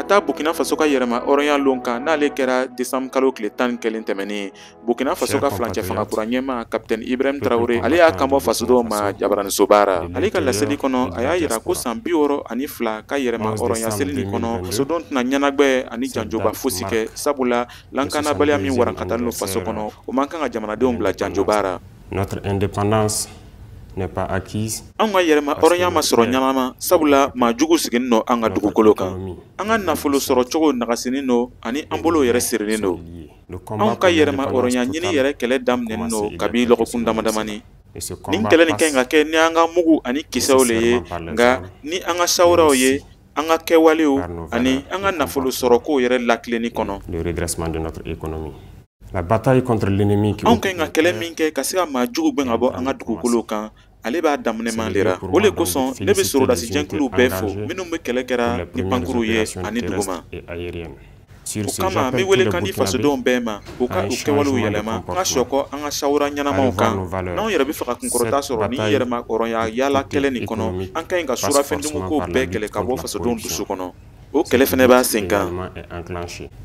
taa Burkina Faso ka yɛrɛma hɔrɔnya lon kan n'ale kɛra décembre kalo tile 11 tɛmɛnen Burkina Faso ka furancɛ fangakura ɲɛmaa Capitaine Ibrahim Traoré ale y'a kanbɔ fasodenw ma jabaraniso baara. Ale ka laseli kɔnɔ a y'a yira ko san 62 ka yɛrɛma hɔrɔnya seli nin kɔnɔ fasodenw tɛna ɲɛnagwɛ ani janjoba fosi kɛ sabula lankanabaliya min warankatalen no faso kɔnɔ o man kan ka jamanadenw bila janjo baara. Notre indépendance n'est pas acquise. An ka yɛrɛma hɔrɔnya ma sɔrɔ ɲanama sabula maa jugu siginin no an ka dugukolo kan. An ka nafolo sɔrɔ cogo nagasinin no ani an bolo yɛrɛ sirinin no. An ka yɛrɛma hɔrɔnya ɲini yɛrɛ kɛlɛ daminɛnen no kabi lɔgɔkun damadamani. Nin kɛlɛ nin kɛn ka kɛ ni an ka mugu ani kisɛw le ye nka ni an ka sawuraw ye an ka kɛwalew ani an ka nafolo sɔrɔ ko yɛrɛ lakilenni kɔnɔ. Le redressement de notre économie. La bataille contre l'ennemi qui an kan ka kɛlɛ min kɛ ka se ka maa jugu bɛn ka bɔ an ka dugukolo kan ale b'a daminɛman lera o le kosɔn ne bɛ sorodasi jɛnkuluw bɛɛ fo minnu bɛ kɛlɛ kɛra ni pankuru ye ani duguma. O kama n bɛ wele kan di fasodenw bɛɛ ma u ka u kɛwalew yɛlɛma ka sɔkɔ an ka sawura ɲɛnamaw kan n'anw yɛrɛ bɛ fɛ ka kunkɔrɔta sɔrɔ ni yɛrɛma hɔrɔnya yaala kɛlɛ nin kɔnɔ an ka ɲi ka surafɛnduguko bɛɛ kɛlɛ ka bɔ fasodenw dusu kɔnɔ. O kɛlɛ fɛnɛ b'a sen kan.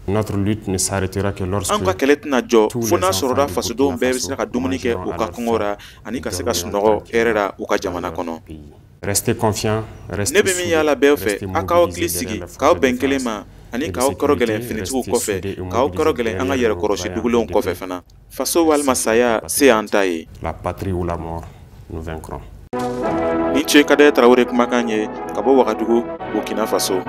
Notre lutte ne s'arrêtera que lorsque an ka kɛlɛ tɛna jɔ fo n'a sɔrɔla fasodenw bɛɛ bɛ se ka dumuni kɛ u ka kɔngɔ ra ani ka se ka sunɔgɔ hɛrɛ ra u ka jamana kɔnɔ. Restez confiants, ne bɛ min yala bɛɛ fɛ a k'aw hakili sigi k'aw bɛn kelen ma ani k'aw kɔrɔ gɛlɛn finitigiw kɔfɛ k'aw kɔrɔ gɛlɛn an ka yɛrɛkɔrɔsi dugulenw kɔfɛ fana. Faso walima saya se y'an ta ye. La patrie ou la mort, nous vaincrons. Nin tun ye Kadaɲɛ Tarawele kumakan ye ka bɔ Wagadugu, Burkina Faso.